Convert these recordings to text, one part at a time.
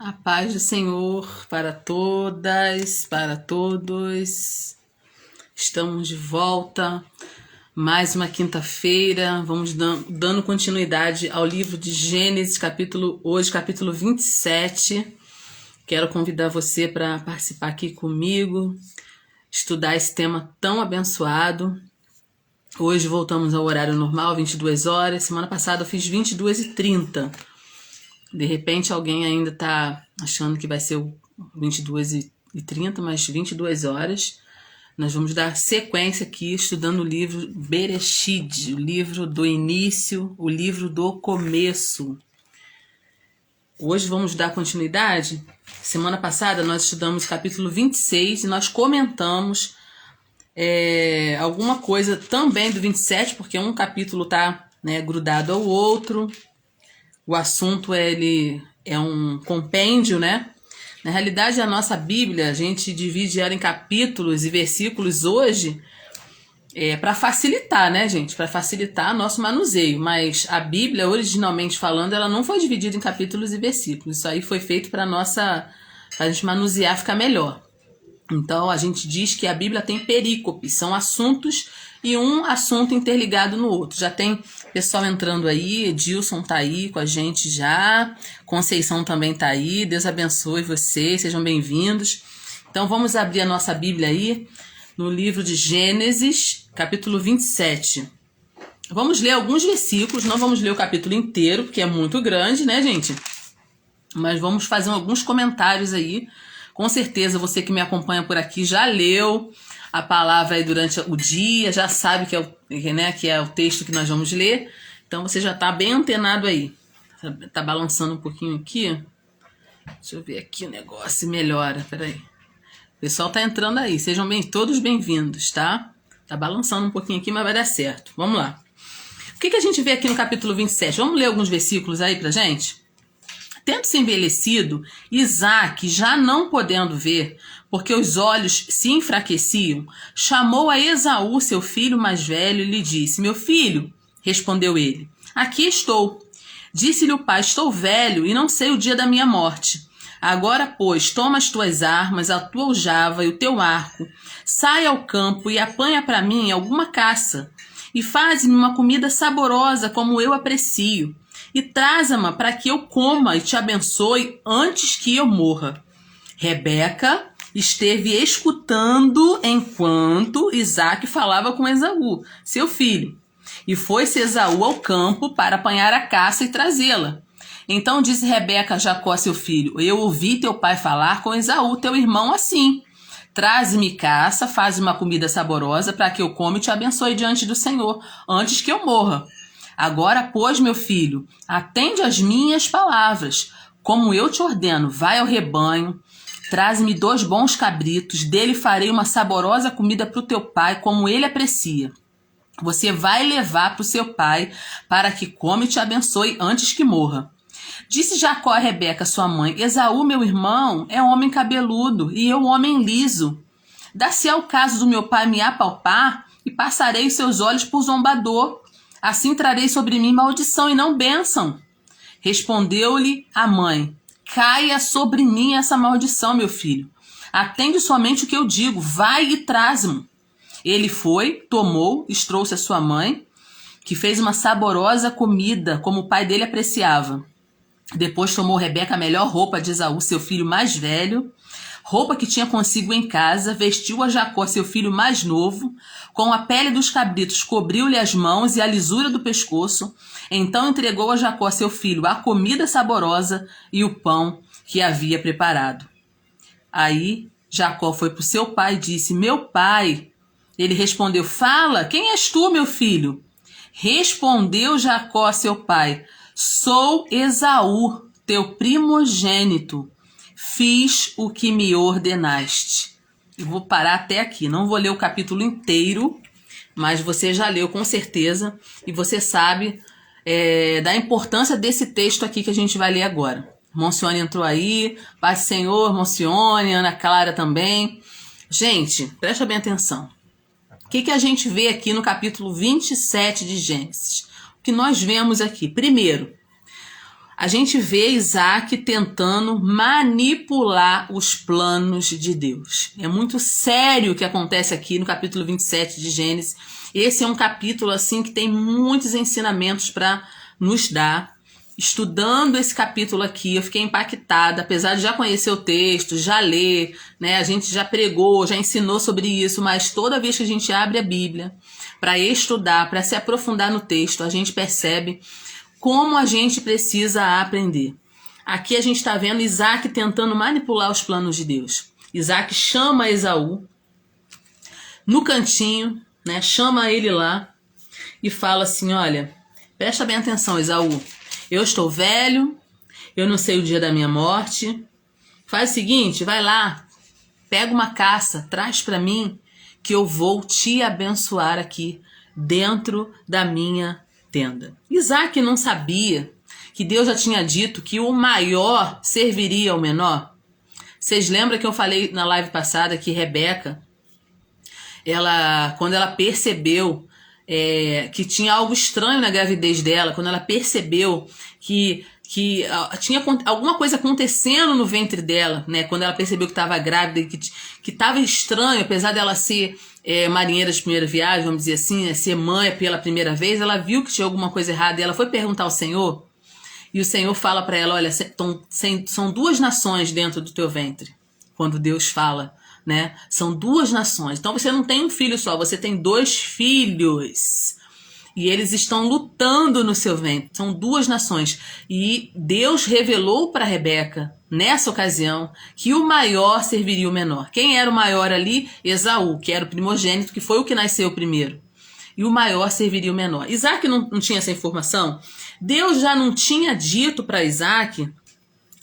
A paz do Senhor para todas, para todos. Estamos de volta, mais uma quinta-feira. Vamos dando continuidade ao livro de Gênesis, capítulo 27. Quero convidar você para participar aqui comigo, estudar esse tema tão abençoado. Hoje voltamos ao horário normal, 22 horas. Semana passada eu fiz 22h30. De repente alguém ainda está achando que vai ser o 22h30, mas 22 horas. Nós vamos dar sequência aqui estudando o livro Bereshit, o livro do início, o livro do começo. Hoje vamos dar continuidade. Semana passada nós estudamos o capítulo 26 e nós comentamos alguma coisa também do 27, porque um capítulo está grudado ao outro. O assunto ele é um compêndio, né? Na realidade, a nossa Bíblia, a gente divide ela em capítulos e versículos hoje para facilitar, né, gente? Para facilitar nosso manuseio. Mas a Bíblia, originalmente falando, ela não foi dividida em capítulos e versículos. Isso aí foi feito para a gente manusear, ficar melhor. Então, a gente diz que a Bíblia tem perícopes, são assuntos e um assunto interligado no outro. Já tem pessoal entrando aí, Edilson tá aí com a gente já, Conceição também tá aí, Deus abençoe vocês, sejam bem-vindos. Então, vamos abrir a nossa Bíblia aí no livro de Gênesis, capítulo 27. Vamos ler alguns versículos, não vamos ler o capítulo inteiro, porque é muito grande, né, gente? Mas vamos fazer alguns comentários aí. Com certeza você que me acompanha por aqui já leu a palavra aí durante o dia, já sabe que é o texto que nós vamos ler. Então você já está bem antenado aí. Tá balançando um pouquinho aqui. Deixa eu ver aqui o negócio, melhora, peraí. O pessoal tá entrando aí, sejam todos bem-vindos, tá? Tá balançando um pouquinho aqui, mas vai dar certo. Vamos lá. O que a gente vê aqui no capítulo 27? Vamos ler alguns versículos aí pra gente? Tendo-se envelhecido, Isaque, já não podendo ver, porque os olhos se enfraqueciam, chamou a Esaú, seu filho mais velho, e lhe disse: Meu filho, respondeu ele, aqui estou. Disse-lhe o pai: Estou velho e não sei o dia da minha morte. Agora, pois, toma as tuas armas, a tua aljava e o teu arco, sai ao campo e apanha para mim alguma caça, e faz-me uma comida saborosa como eu aprecio. E traza-ma para que eu coma e te abençoe antes que eu morra. Rebeca esteve escutando enquanto Isaque falava com Esaú, seu filho. E foi-se Esaú ao campo para apanhar a caça e trazê-la. Então disse Rebeca a Jacó, seu filho: Eu ouvi teu pai falar com Esaú, teu irmão, assim: Traze-me caça, faz uma comida saborosa para que eu coma e te abençoe diante do Senhor antes que eu morra. Agora, pois, meu filho, atende às minhas palavras. Como eu te ordeno, vai ao rebanho, traze-me 2 bons cabritos, dele farei uma saborosa comida para o teu pai, como ele aprecia. Você vai levar para o seu pai, para que come e te abençoe antes que morra. Disse Jacó a Rebeca, sua mãe: Esaú, meu irmão, é homem cabeludo, e eu homem liso. Dá-se ao caso do meu pai me apalpar, e passarei os seus olhos por zombador. Assim trarei sobre mim maldição e não bênção. Respondeu-lhe a mãe: Caia sobre mim essa maldição, meu filho. Atende somente o que eu digo, vai e traz-me. Ele foi, tomou, trouxe a sua mãe, que fez uma saborosa comida, como o pai dele apreciava. Depois tomou Rebeca a melhor roupa de Esaú, seu filho mais velho, roupa que tinha consigo em casa, vestiu a Jacó, seu filho mais novo, com a pele dos cabritos cobriu-lhe as mãos e a lisura do pescoço. Então entregou a Jacó, seu filho, a comida saborosa e o pão que havia preparado. Aí Jacó foi para o seu pai e disse: Meu pai. Ele respondeu: Fala, quem és tu, meu filho? Respondeu Jacó a seu pai: Sou Esaú, teu primogênito. Fiz o que me ordenaste. Eu vou parar até aqui, não vou ler o capítulo inteiro, mas você já leu com certeza e você sabe da importância desse texto aqui que a gente vai ler agora. Monsione entrou aí, Paz do Senhor, Monsione, Ana Clara também. Gente, presta bem atenção. O que a gente vê aqui no capítulo 27 de Gênesis? O que nós vemos aqui? Primeiro, a gente vê Isaac tentando manipular os planos de Deus. É muito sério o que acontece aqui no capítulo 27 de Gênesis. Esse é um capítulo assim que tem muitos ensinamentos para nos dar. Estudando esse capítulo aqui, eu fiquei impactada, apesar de já conhecer o texto, já ler, né? A gente já pregou, já ensinou sobre isso, mas toda vez que a gente abre a Bíblia para estudar, para se aprofundar no texto, a gente percebe como a gente precisa aprender. Aqui a gente está vendo Isaac tentando manipular os planos de Deus. Isaac chama Esaú no cantinho, né? Chama ele lá e fala assim, olha, presta bem atenção, Esaú, eu estou velho, eu não sei o dia da minha morte, faz o seguinte, vai lá, pega uma caça, traz para mim que eu vou te abençoar aqui dentro da minha tenda. Isaac não sabia que Deus já tinha dito que o maior serviria ao menor. Vocês lembram que eu falei na live passada que Rebeca, quando ela percebeu que tinha algo estranho na gravidez dela, quando ela percebeu que tinha alguma coisa acontecendo no ventre dela, né? Quando ela percebeu que estava grávida e que estava estranho, apesar dela ser marinheira de primeira viagem, vamos dizer assim, né? Ser mãe pela primeira vez, ela viu que tinha alguma coisa errada e ela foi perguntar ao Senhor, e o Senhor fala para ela, olha, são duas nações dentro do teu ventre, quando Deus fala, né? São duas nações, então você não tem um filho só, você tem 2 filhos. E eles estão lutando no seu ventre. São 2 nações. E Deus revelou para Rebeca, nessa ocasião, que o maior serviria o menor. Quem era o maior ali? Esaú, que era o primogênito, que foi o que nasceu primeiro. E o maior serviria o menor. Isaac não tinha essa informação? Deus já não tinha dito para Isaac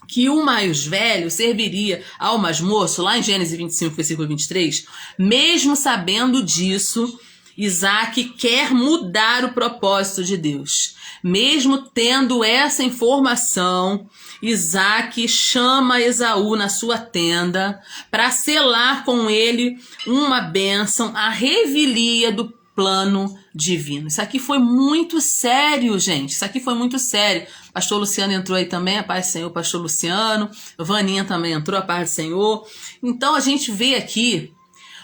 que o mais velho serviria ao mais moço, lá em Gênesis 25, versículo 23? Mesmo sabendo disso, Isaac quer mudar o propósito de Deus. Mesmo tendo essa informação, Isaac chama Esaú na sua tenda para selar com ele uma bênção, a revelia do plano divino. Isso aqui foi muito sério, gente. Isso aqui foi muito sério. Pastor Luciano entrou aí também, a paz do Senhor, pastor Luciano. Vaninha também entrou, a paz do Senhor. Então a gente vê aqui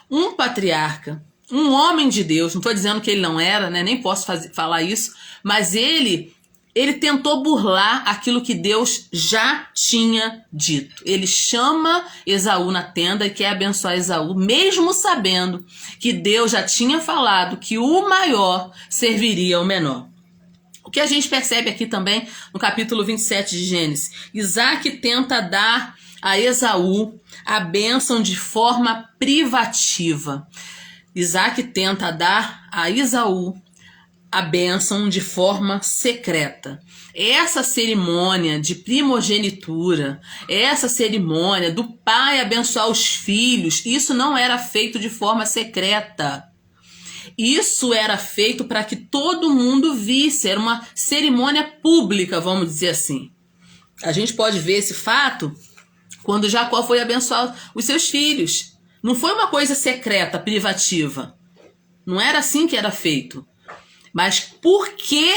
um patriarca, um homem de Deus, não estou dizendo que ele não era, né? Nem posso falar isso, mas ele tentou burlar aquilo que Deus já tinha dito. Ele chama Esaú na tenda e quer abençoar Esaú, mesmo sabendo que Deus já tinha falado que o maior serviria ao menor. O que a gente percebe aqui também no capítulo 27 de Gênesis, Isaac tenta dar a Esaú a bênção de forma privativa. Isaac tenta dar a Esaú a bênção de forma secreta. Essa cerimônia de primogenitura, essa cerimônia do pai abençoar os filhos, isso não era feito de forma secreta. Isso era feito para que todo mundo visse, era uma cerimônia pública, vamos dizer assim. A gente pode ver esse fato quando Jacó foi abençoar os seus filhos. Não foi uma coisa secreta, privativa. Não era assim que era feito. Mas por que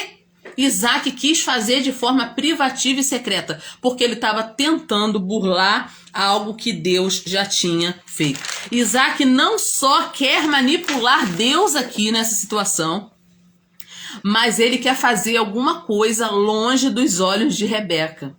Isaac quis fazer de forma privativa e secreta? Porque ele estava tentando burlar algo que Deus já tinha feito. Isaac não só quer manipular Deus aqui nessa situação, mas ele quer fazer alguma coisa longe dos olhos de Rebeca.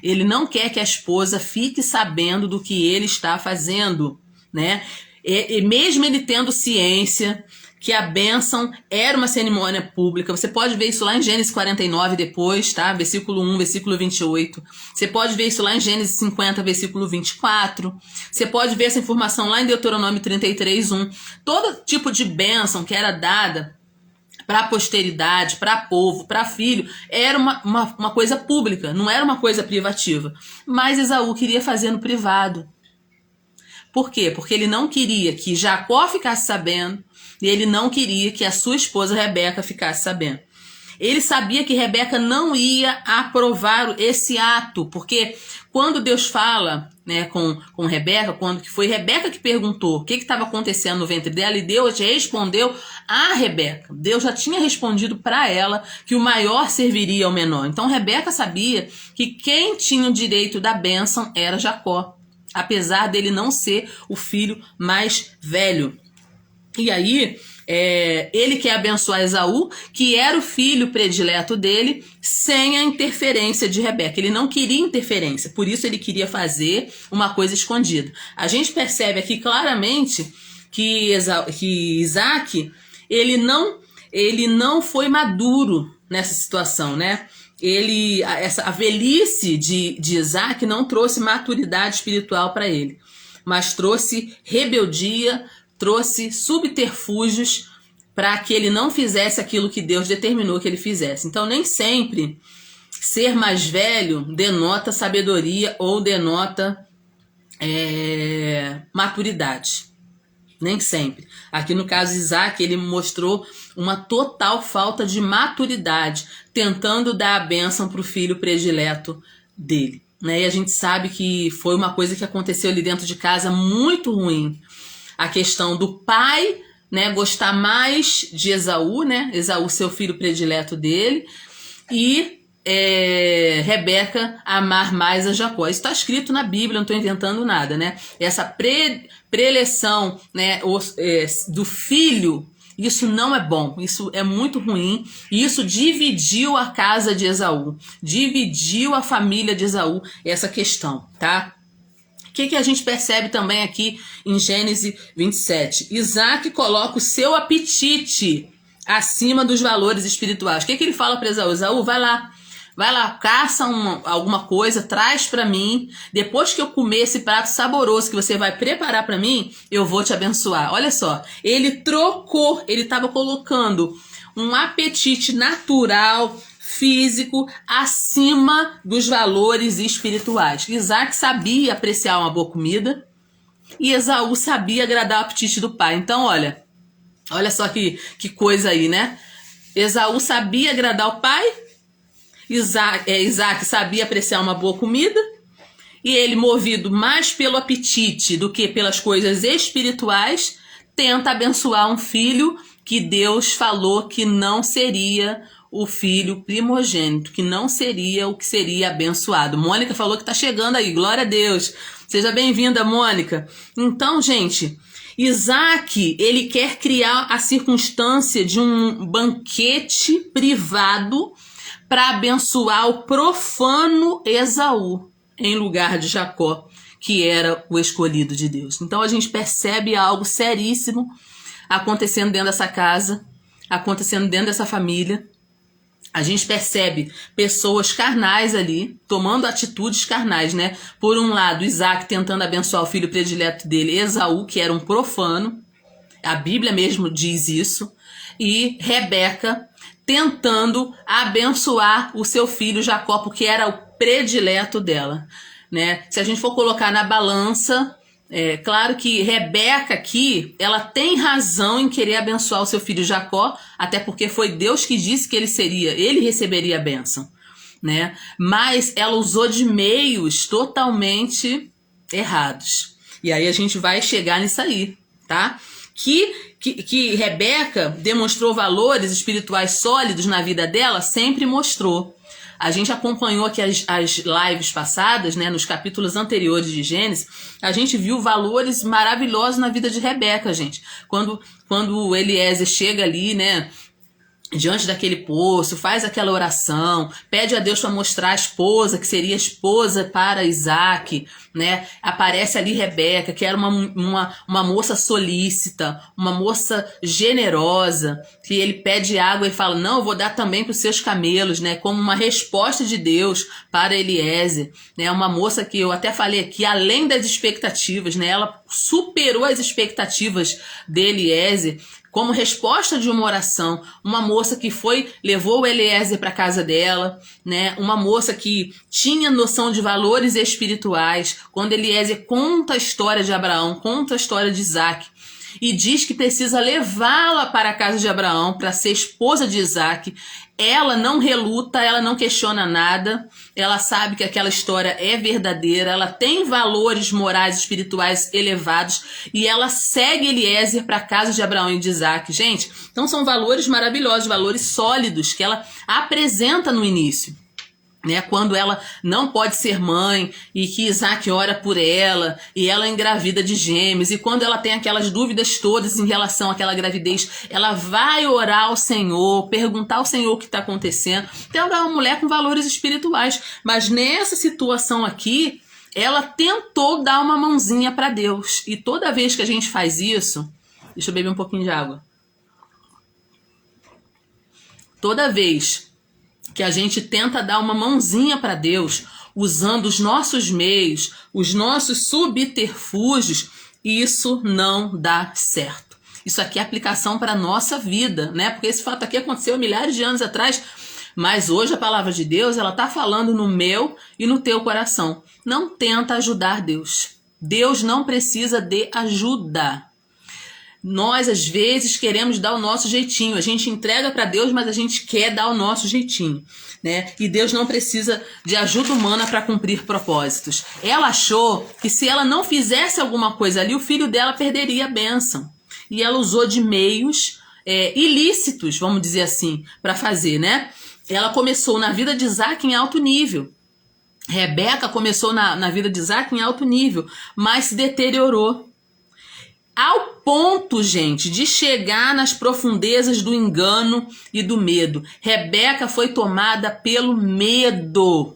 Ele não quer que a esposa fique sabendo do que ele está fazendo, né? E mesmo ele tendo ciência que a bênção era uma cerimônia pública, você pode ver isso lá em Gênesis 49 depois, tá? Versículo 1, versículo 28. Você pode ver isso lá em Gênesis 50, versículo 24. Você pode ver essa informação lá em Deuteronômio 33, 1. Todo tipo de bênção que era dada para a posteridade, para povo, para filho, era uma coisa pública, não era uma coisa privativa. Mas Esaú queria fazer no privado. Por quê? Porque ele não queria que Jacó ficasse sabendo e ele não queria que a sua esposa Rebeca ficasse sabendo. Ele sabia que Rebeca não ia aprovar esse ato, porque quando Deus fala, né, com Rebeca, quando que foi Rebeca que perguntou o que estava acontecendo no ventre dela, e Deus respondeu a Rebeca. Deus já tinha respondido para ela que o maior serviria ao menor. Então Rebeca sabia que quem tinha o direito da bênção era Jacó, apesar dele não ser o filho mais velho. E aí, ele quer abençoar Esaú, que era o filho predileto dele, sem a interferência de Rebeca. Ele não queria interferência, por isso ele queria fazer uma coisa escondida. A gente percebe aqui claramente que Isaac, ele não foi maduro nessa situação, né? A velhice de Isaac não trouxe maturidade espiritual para ele, mas trouxe rebeldia, trouxe subterfúgios para que ele não fizesse aquilo que Deus determinou que ele fizesse. Então, nem sempre ser mais velho denota sabedoria ou denota maturidade. Nem sempre. Aqui no caso Isaac, ele mostrou uma total falta de maturidade, tentando dar a bênção para o filho predileto dele. Né? E a gente sabe que foi uma coisa que aconteceu ali dentro de casa muito ruim. A questão do pai, né, gostar mais de Esaú, né, Esaú ser o filho predileto dele, e Rebeca amar mais a Jacó. Isso está escrito na Bíblia, não estou inventando nada, né? Essa preleção, né, do filho, isso não é bom, isso é muito ruim, e isso dividiu a casa de Esaú, dividiu a família de Esaú, essa questão, tá? O que a gente percebe também aqui em Gênesis 27? Isaac coloca o seu apetite acima dos valores espirituais. O que ele fala para Esaú? Esaú, vai lá, caça alguma coisa, traz para mim. Depois que eu comer esse prato saboroso que você vai preparar para mim, eu vou te abençoar. Olha só, ele estava colocando um apetite natural, físico, acima dos valores espirituais. Isaac sabia apreciar uma boa comida e Esaú sabia agradar o apetite do pai. Então, olha só que coisa aí, né? Esaú sabia agradar o pai, Isaac sabia apreciar uma boa comida, e ele, movido mais pelo apetite do que pelas coisas espirituais, tenta abençoar um filho que Deus falou que não seria o filho primogênito, que não seria o que seria abençoado. Mônica falou que tá chegando aí, glória a Deus. Seja bem-vinda, Mônica. Então, gente, Isaac, ele quer criar a circunstância de um banquete privado para abençoar o profano Esaú, em lugar de Jacó, que era o escolhido de Deus. Então a gente percebe algo seríssimo acontecendo dentro dessa casa, acontecendo dentro dessa família. A gente percebe pessoas carnais ali, tomando atitudes carnais, né? Por um lado, Isaac tentando abençoar o filho predileto dele, Esaú, que era um profano. A Bíblia mesmo diz isso. E Rebeca tentando abençoar o seu filho Jacó, porque era o predileto dela, né? Se a gente for colocar na balança, claro que Rebeca aqui, ela tem razão em querer abençoar o seu filho Jacó, até porque foi Deus que disse que ele receberia a bênção, né? Mas ela usou de meios totalmente errados. E aí a gente vai chegar nisso aí, tá? Que Rebeca demonstrou valores espirituais sólidos na vida dela, sempre mostrou. A gente acompanhou aqui as lives passadas, né, nos capítulos anteriores de Gênesis, a gente viu valores maravilhosos na vida de Rebeca, gente. Quando Eliezer chega ali, né, diante daquele poço, faz aquela oração, pede a Deus para mostrar a esposa, que seria esposa para Isaac, né? Aparece ali Rebeca, que era uma moça solícita, uma moça generosa, que ele pede água e fala, não, eu vou dar também para os seus camelos, né? Como uma resposta de Deus para Eliezer, né? Uma moça que eu até falei aqui, além das expectativas, né? Ela superou as expectativas de Eliezer, como resposta de uma oração, uma moça que levou o Eliezer para casa dela, né? Uma moça que tinha noção de valores espirituais. Quando Eliezer conta a história de Abraão, conta a história de Isaac, e diz que precisa levá-la para a casa de Abraão para ser esposa de Isaac. Ela não reluta, ela não questiona nada, ela sabe que aquela história é verdadeira, ela tem valores morais e espirituais elevados e ela segue Eliezer para a casa de Abraão e de Isaac. Gente, então são valores maravilhosos, valores sólidos que ela apresenta no início. Né, quando ela não pode ser mãe e que Isaac ora por ela e ela engravida de gêmeos, e quando ela tem aquelas dúvidas todas em relação àquela gravidez, ela vai orar ao Senhor, perguntar ao Senhor o que está acontecendo. Então ela é uma mulher com valores espirituais, mas nessa situação aqui ela tentou dar uma mãozinha para Deus, e toda vez que a gente faz isso, deixa eu beber um pouquinho de água, toda vez que a gente tenta dar uma mãozinha para Deus, usando os nossos meios, os nossos subterfúgios, isso não dá certo. Isso aqui é aplicação para a nossa vida, né? Porque esse fato aqui aconteceu milhares de anos atrás, mas hoje a palavra de Deus, ela está falando no meu e no teu coração. Não tenta ajudar Deus. Deus não precisa de ajuda. Nós, às vezes, queremos dar o nosso jeitinho. A gente entrega para Deus, mas a gente quer dar o nosso jeitinho, né? E Deus não precisa de ajuda humana para cumprir propósitos. Ela achou que se ela não fizesse alguma coisa ali, o filho dela perderia a bênção. E ela usou de meios ilícitos, vamos dizer assim, para fazer, né? Ela começou na vida de Isaac em alto nível. Rebeca começou na vida de Isaac em alto nível, mas se deteriorou. Ao ponto, gente, de chegar nas profundezas do engano e do medo. Rebeca foi tomada pelo medo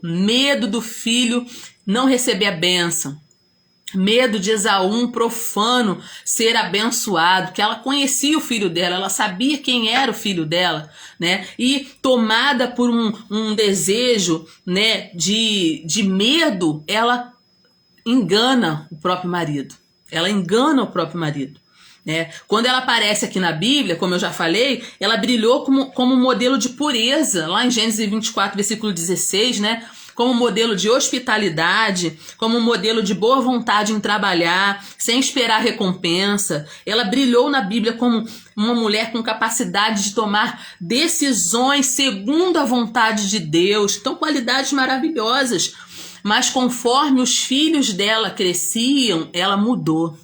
do filho não receber a bênção. Medo de Esaú, um profano, ser abençoado, que ela conhecia o filho dela, ela sabia quem era o filho dela, né? E tomada por um desejo, né, de medo, ela engana o próprio marido. Ela engana o próprio marido, né? Quando ela aparece aqui na Bíblia, como eu já falei, ela brilhou como modelo de pureza, lá em Gênesis 24, versículo 16, né? Como modelo de hospitalidade, como modelo de boa vontade em trabalhar, sem esperar recompensa. Ela brilhou na Bíblia como uma mulher com capacidade de tomar decisões segundo a vontade de Deus. Então, qualidades maravilhosas. Mas conforme os filhos dela cresciam, ela mudou.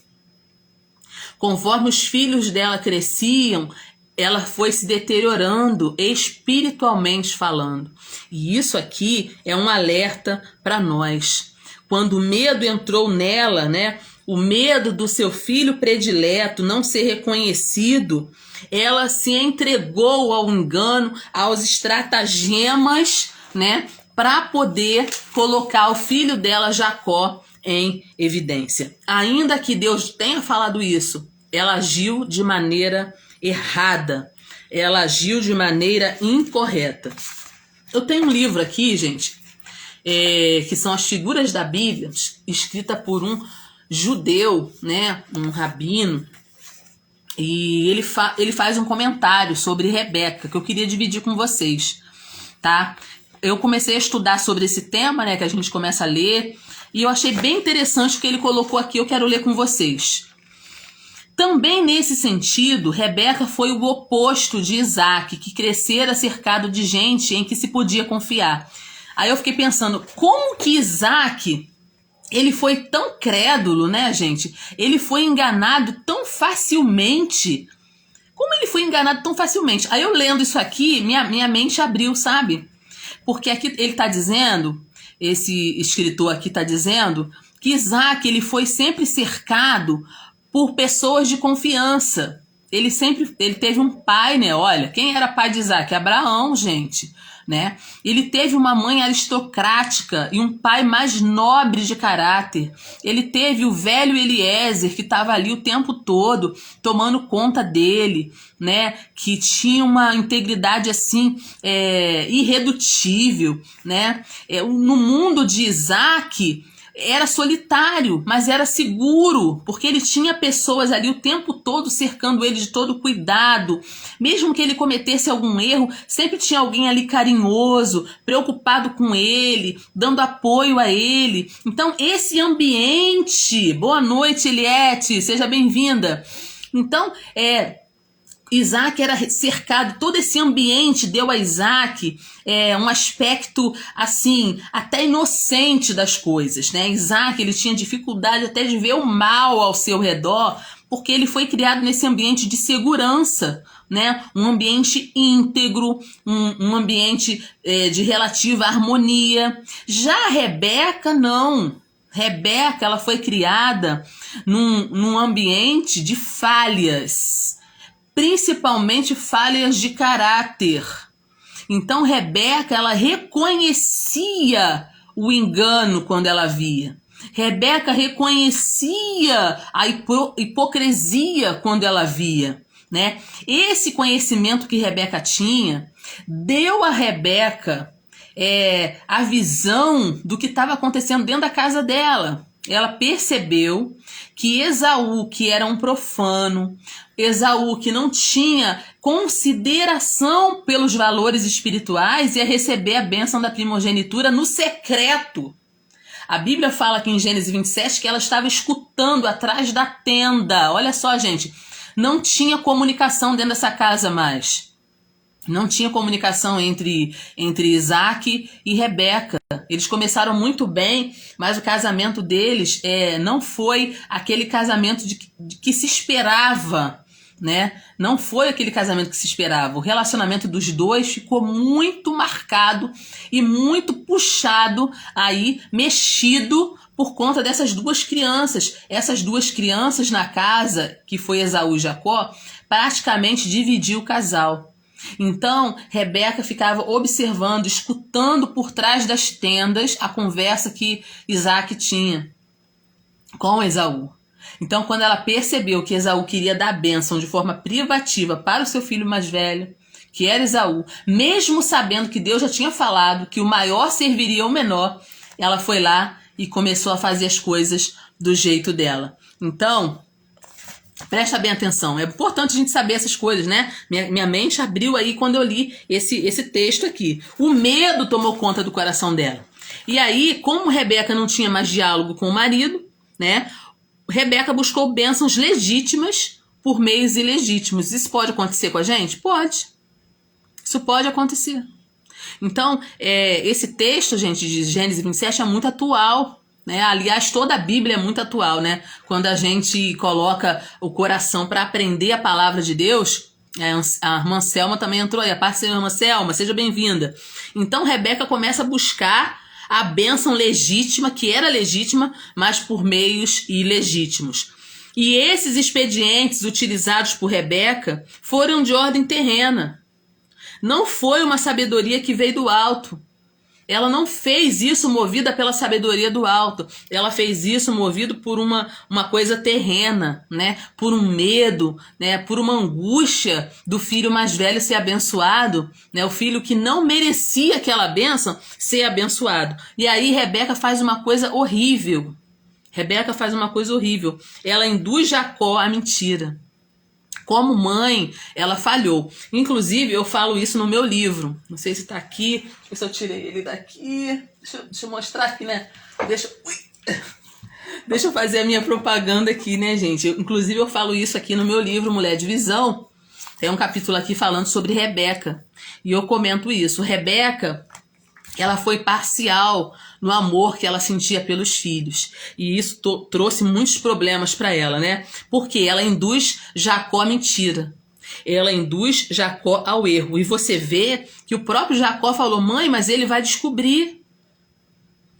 Conforme os filhos dela cresciam, ela foi se deteriorando espiritualmente falando. E isso aqui é um alerta para nós. Quando o medo entrou nela, né? O medo do seu filho predileto não ser reconhecido, ela se entregou ao engano, aos estratagemas, né? Para poder colocar o filho dela, Jacó, em evidência. Ainda que Deus tenha falado isso, ela agiu de maneira errada. Ela agiu de maneira incorreta. Eu tenho um livro aqui, gente, que são as figuras da Bíblia, escrita por um judeu, né, um rabino, e ele faz um comentário sobre Rebeca, que eu queria dividir com vocês, tá? Eu comecei a estudar sobre esse tema, né, que a gente começa a ler, e eu achei bem interessante o que ele colocou aqui, eu quero ler com vocês. Também nesse sentido, Rebeca foi o oposto de Isaac, que crescera cercado de gente em que se podia confiar. Aí eu fiquei pensando, como que Isaac, ele foi tão crédulo, né, gente? Ele foi enganado tão facilmente. Como ele foi enganado tão facilmente? Aí eu lendo isso aqui, minha mente abriu, sabe? Porque aqui ele está dizendo, esse escritor aqui está dizendo, que Isaac ele foi sempre cercado por pessoas de confiança. Ele teve um pai, né? Olha, quem era pai de Isaac? Abraão, gente, né? Ele teve uma mãe aristocrática e um pai mais nobre de caráter. Ele teve o velho Eliezer, que estava ali o tempo todo tomando conta dele, né? Que tinha uma integridade assim irredutível, né? No mundo de Isaac era solitário, mas era seguro, porque ele tinha pessoas ali o tempo todo cercando ele de todo cuidado. Mesmo que ele cometesse algum erro, sempre tinha alguém ali carinhoso, preocupado com ele, dando apoio a ele. Então esse ambiente, boa noite, Eliette, seja bem-vinda. Então, Isaac era cercado, todo esse ambiente deu a Isaac um aspecto assim, até inocente das coisas, né? Isaac, ele tinha dificuldade até de ver o mal ao seu redor, porque ele foi criado nesse ambiente de segurança, né? Um ambiente íntegro, um ambiente de relativa harmonia. Já a Rebeca, não. Rebeca, ela foi criada num ambiente de falhas, principalmente falhas de caráter. Então, Rebeca, ela reconhecia o engano quando ela via. Rebeca reconhecia a hipocrisia quando ela via, né? Esse conhecimento que Rebeca tinha deu a Rebeca a visão do que estava acontecendo dentro da casa dela. Ela percebeu que Esaú, que era um profano, Esaú, que não tinha consideração pelos valores espirituais, ia receber a bênção da primogenitura no secreto. A Bíblia fala aqui em Gênesis 27 que ela estava escutando atrás da tenda. Olha só, gente, não tinha comunicação dentro dessa casa mais. Não tinha comunicação entre Isaac e Rebeca. Eles começaram muito bem, mas o casamento deles não foi aquele casamento de que se esperava, né? Não foi aquele casamento que se esperava. O relacionamento dos dois ficou muito marcado e muito puxado aí, mexido por conta dessas duas crianças. Essas duas crianças na casa, que foi Esaú e Jacó, praticamente dividiu o casal. Então, Rebeca ficava observando, escutando por trás das tendas a conversa que Isaac tinha com Esaú. Então, quando ela percebeu que Esaú queria dar a bênção de forma privativa para o seu filho mais velho, que era Esaú, mesmo sabendo que Deus já tinha falado que o maior serviria ao menor, ela foi lá e começou a fazer as coisas do jeito dela. Então, presta bem atenção, é importante a gente saber essas coisas, né? Minha mente abriu aí quando eu li esse texto aqui. O medo tomou conta do coração dela. E aí, como Rebeca não tinha mais diálogo com o marido, né? Rebeca buscou bênçãos legítimas por meios ilegítimos. Isso pode acontecer com a gente? Pode. Isso pode acontecer. Então, esse texto, gente, de Gênesis 27 é muito atual, né? Aliás, toda a Bíblia é muito atual, né? Quando a gente coloca o coração para aprender a palavra de Deus, a irmã Selma também entrou aí. A parte da irmã Selma, seja bem-vinda. Então, Rebeca começa a buscar a bênção legítima, que era legítima, mas por meios ilegítimos. E esses expedientes utilizados por Rebeca foram de ordem terrena. Não foi uma sabedoria que veio do alto. Ela não fez isso movida pela sabedoria do alto. Ela fez isso movido por uma coisa terrena, né? Por um medo, né? Por uma angústia do filho mais velho ser abençoado, né? O filho que não merecia aquela bênção ser abençoado. E aí Rebeca faz uma coisa horrível. Ela induz Jacó à mentira. Como mãe, ela falhou. Inclusive, eu falo isso no meu livro. Não sei se está aqui. Se eu tirei ele daqui. Deixa eu mostrar aqui, né? Deixa eu fazer a minha propaganda aqui, né, gente? Inclusive, eu falo isso aqui no meu livro, Mulher de Visão. Tem um capítulo aqui falando sobre Rebeca. E eu comento isso. Rebeca, ela foi parcial no amor que ela sentia pelos filhos. E isso trouxe muitos problemas para ela, né? Porque ela induz Jacó à mentira. Ela induz Jacó ao erro. E você vê que o próprio Jacó falou: mãe, mas ele vai descobrir.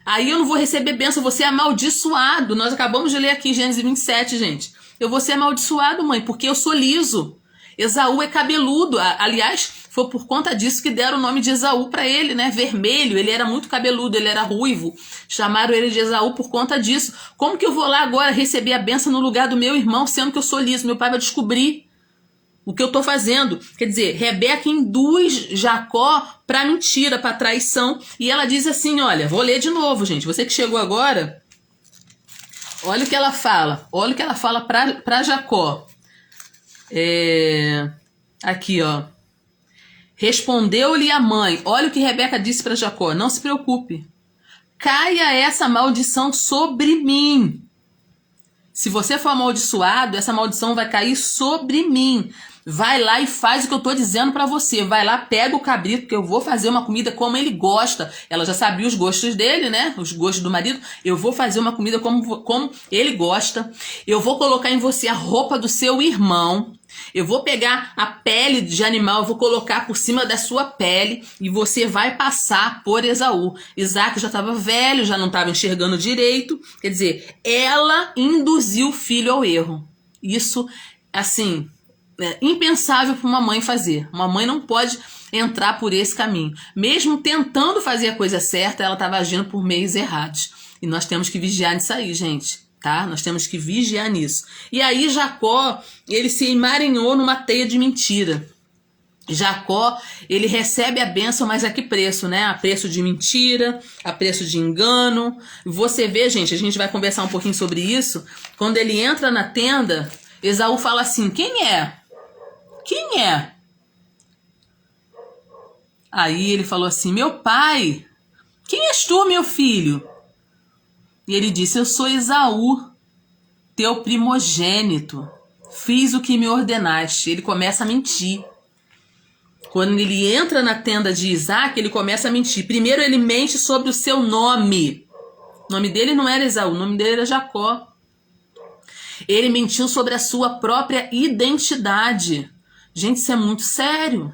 Aí eu não vou receber bênção, eu vou ser amaldiçoado. Nós acabamos de ler aqui Gênesis 27, gente. Eu vou ser amaldiçoado, mãe, porque eu sou liso. Esaú é cabeludo. Aliás, foi por conta disso que deram o nome de Esaú para ele, né? Vermelho, ele era muito cabeludo, ele era ruivo. Chamaram ele de Esaú por conta disso. Como que eu vou lá agora receber a bênção no lugar do meu irmão, sendo que eu sou liso? Meu pai vai descobrir o que eu tô fazendo. Quer dizer, Rebeca induz Jacó para mentira, para traição. E ela diz assim, olha, vou ler de novo, gente. Você que chegou agora, olha o que ela fala. Olha o que ela fala para Jacó. Aqui, ó. Respondeu-lhe a mãe. Olha o que Rebeca disse para Jacó. Não se preocupe. Caia essa maldição sobre mim. Se você for amaldiçoado, essa maldição vai cair sobre mim. Vai lá e faz o que eu tô dizendo pra você. Vai lá, pega o cabrito, porque eu vou fazer uma comida como ele gosta. Ela já sabia os gostos dele, né? Os gostos do marido. Eu vou fazer uma comida como ele gosta. Eu vou colocar em você a roupa do seu irmão. Eu vou pegar a pele de animal, eu vou colocar por cima da sua pele e você vai passar por Esaú. Isaac já estava velho, já não estava enxergando direito. Quer dizer, ela induziu o filho ao erro. Isso, assim, é impensável para uma mãe fazer. Uma mãe não pode entrar por esse caminho. Mesmo tentando fazer a coisa certa, ela estava agindo por meios errados. E nós temos que vigiar nisso aí, gente. Tá? Nós temos que vigiar nisso. E aí Jacó, ele se emaranhou numa teia de mentira. Jacó, ele recebe a bênção, mas a que preço, né? A preço de mentira, a preço de engano. Você vê, gente, a gente vai conversar um pouquinho sobre isso. Quando ele entra na tenda, Esaú fala assim, quem é? Quem é? Aí ele falou assim, meu pai, quem és tu, meu filho? E ele disse, eu sou Esaú, teu primogênito. Fiz o que me ordenaste. Ele começa a mentir. Quando ele entra na tenda de Isaac, ele começa a mentir. Primeiro ele mente sobre o seu nome. O nome dele não era Esaú, o nome dele era Jacó. Ele mentiu sobre a sua própria identidade. Gente, isso é muito sério.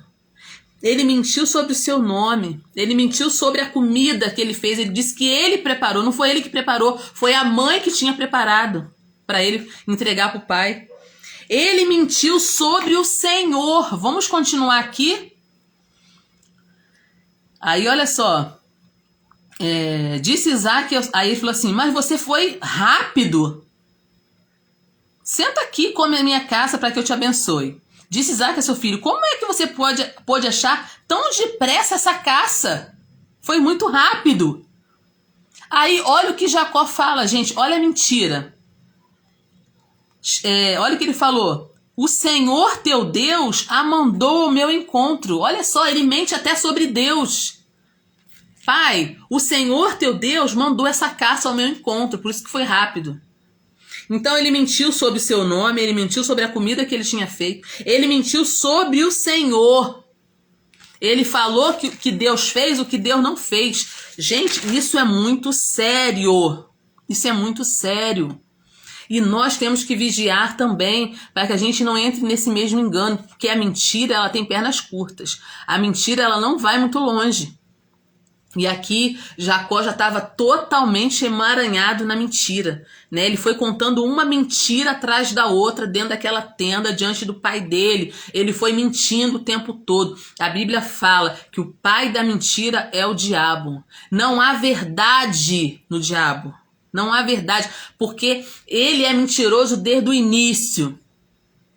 Ele mentiu sobre o seu nome. Ele mentiu sobre a comida que ele fez. Ele disse que ele preparou. Não foi ele que preparou. Foi a mãe que tinha preparado para ele entregar para o pai. Ele mentiu sobre o Senhor. Vamos continuar aqui? Aí, olha só. Disse Isaac, aí ele falou assim, mas você foi rápido. Senta aqui e come a minha caça para que eu te abençoe. Disse Isaac a seu filho, como é que você pode achar tão depressa essa caça? Foi muito rápido. Aí, olha o que Jacó fala, gente, olha a mentira. Olha o que ele falou. O Senhor teu Deus a mandou ao meu encontro. Olha só, ele mente até sobre Deus. Pai, o Senhor teu Deus mandou essa caça ao meu encontro, por isso que foi rápido. Então ele mentiu sobre o seu nome, ele mentiu sobre a comida que ele tinha feito, ele mentiu sobre o Senhor. Ele falou que Deus fez o que Deus não fez. Gente, isso é muito sério. Isso é muito sério. E nós temos que vigiar também para que a gente não entre nesse mesmo engano, porque a mentira ela tem pernas curtas. A mentira ela não vai muito longe. E aqui Jacó já estava totalmente emaranhado na mentira, né? Ele foi contando uma mentira atrás da outra dentro daquela tenda diante do pai dele. Ele foi mentindo o tempo todo. A Bíblia fala que o pai da mentira é o diabo. Não há verdade no diabo. Não há verdade, porque ele é mentiroso desde o início.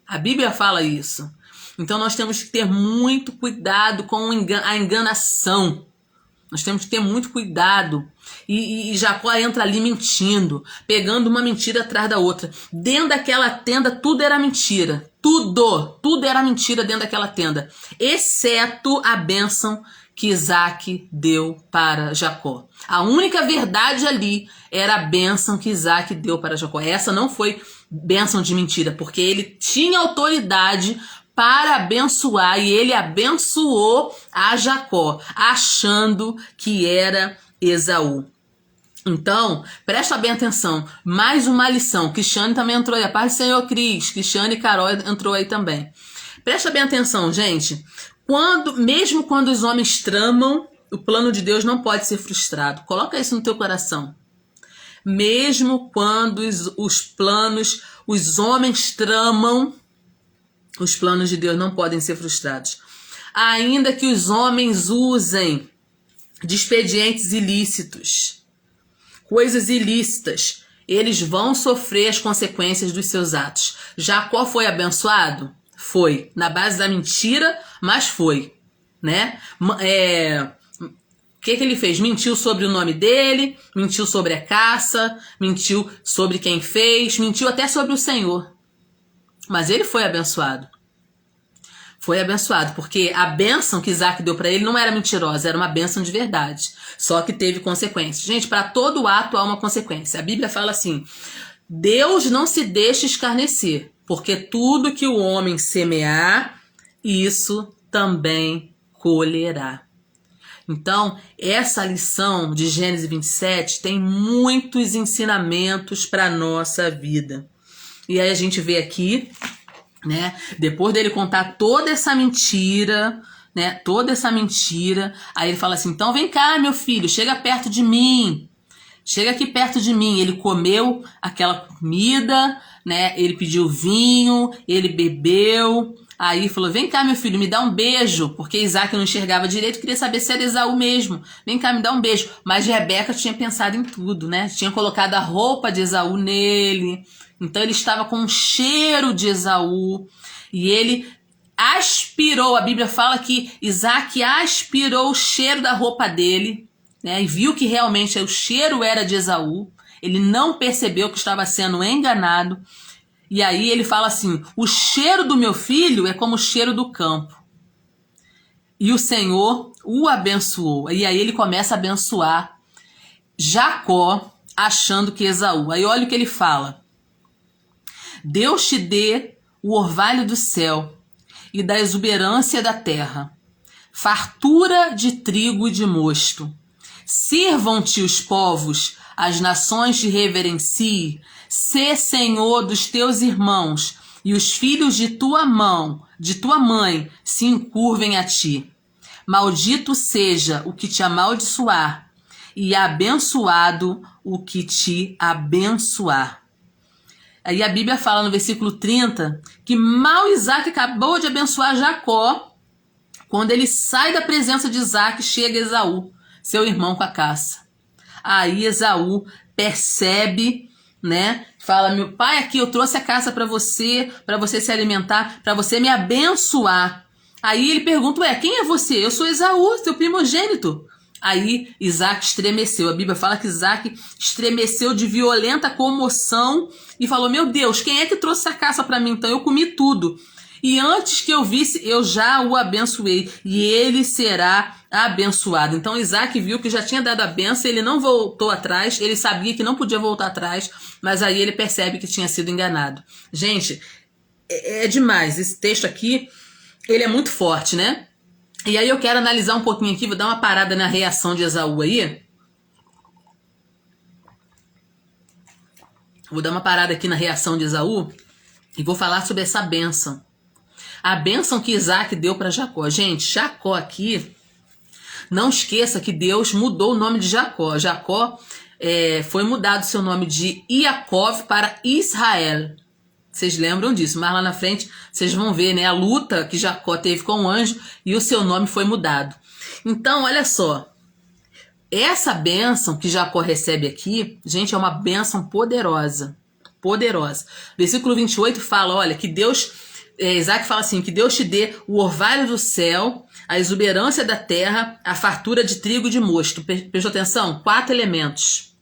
A Bíblia fala isso. Então nós temos que ter muito cuidado com a enganação. Nós temos que ter muito cuidado. E Jacó entra ali mentindo, pegando uma mentira atrás da outra. Dentro daquela tenda, tudo era mentira. Tudo era mentira dentro daquela tenda. Exceto a bênção que Isaac deu para Jacó. A única verdade ali era a bênção que Isaac deu para Jacó. Essa não foi bênção de mentira, porque ele tinha autoridade para abençoar, e ele abençoou a Jacó, achando que era Esaú. Então, presta bem atenção, mais uma lição. Cristiane também entrou aí, a paz do Senhor Cris, Cristiane e Carol entrou aí também. Presta bem atenção, gente, mesmo quando os homens tramam, o plano de Deus não pode ser frustrado. Coloca isso no teu coração. Mesmo quando os homens tramam, os planos de Deus não podem ser frustrados. Ainda que os homens usem de expedientes ilícitos, coisas ilícitas, eles vão sofrer as consequências dos seus atos. Jacó foi abençoado? Foi. Na base da mentira, mas foi. Né? O que ele fez? Mentiu sobre o nome dele, mentiu sobre a caça, mentiu sobre quem fez, mentiu até sobre o Senhor. Mas ele foi abençoado. Foi abençoado, porque a bênção que Isaac deu para ele não era mentirosa, era uma bênção de verdade. Só que teve consequências. Gente, para todo ato há uma consequência. A Bíblia fala assim, Deus não se deixa escarnecer, porque tudo que o homem semear, isso também colherá. Então, essa lição de Gênesis 27 tem muitos ensinamentos para a nossa vida. E aí a gente vê aqui, né, depois dele contar toda essa mentira, né, aí ele fala assim, então vem cá, meu filho, chega perto de mim. Chega aqui perto de mim. Ele comeu aquela comida, né? Ele pediu vinho, ele bebeu. Aí falou, vem cá, meu filho, me dá um beijo. Porque Isaac não enxergava direito, queria saber se era Esaú mesmo. Vem cá, me dá um beijo. Mas Rebeca tinha pensado em tudo, né? Tinha colocado a roupa de Esaú nele. Então ele estava com um cheiro de Esaú. E ele aspirou, a Bíblia fala que Isaac aspirou o cheiro da roupa dele, né, e viu que realmente o cheiro era de Esaú. Ele não percebeu que estava sendo enganado. E aí ele fala assim, o cheiro do meu filho é como o cheiro do campo. E o Senhor o abençoou. E aí ele começa a abençoar Jacó, achando que Esaú. Aí olha o que ele fala. Deus te dê o orvalho do céu e da exuberância da terra, fartura de trigo e de mosto. Sirvam-te os povos, as nações te reverenciem, sê senhor dos teus irmãos, e os filhos de tua mãe, se encurvem a ti. Maldito seja o que te amaldiçoar, e abençoado o que te abençoar. Aí a Bíblia fala no versículo 30 que mal Isaac acabou de abençoar Jacó, quando ele sai da presença de Isaac, chega Esaú, seu irmão com a caça. Aí Esaú percebe, né? Fala, meu pai, aqui eu trouxe a caça para você se alimentar, para você me abençoar. Aí ele pergunta, ué, quem é você? Eu sou Esaú, seu primogênito. Aí Isaac estremeceu. A Bíblia fala que Isaac estremeceu de violenta comoção e falou, meu Deus, quem é que trouxe essa caça para mim? Então eu comi tudo. E antes que eu visse, eu já o abençoei, e ele será abençoado. Então Isaac viu que já tinha dado a benção, ele não voltou atrás, ele sabia que não podia voltar atrás, mas aí ele percebe que tinha sido enganado. Gente, é demais. Esse texto aqui, ele é muito forte, né? E aí eu quero analisar um pouquinho aqui, vou dar uma parada na reação de Esaú aí. Vou dar uma parada aqui na reação de Esaú e vou falar sobre essa bênção. A bênção que Isaac deu para Jacó. Gente, Jacó aqui, não esqueça que Deus mudou o nome de Jacó. Jacó foi mudado seu nome de Iacov para Israel. Vocês lembram disso, mas lá na frente vocês vão ver, né, a luta que Jacó teve com o anjo e o seu nome foi mudado. Então, olha só, essa bênção que Jacó recebe aqui, gente, é uma bênção poderosa, poderosa. Versículo 28 fala, olha, que Deus... Isaac fala assim, que Deus te dê o orvalho do céu, a exuberância da terra, a fartura de trigo e de mosto. Prestou atenção? 4 elementos.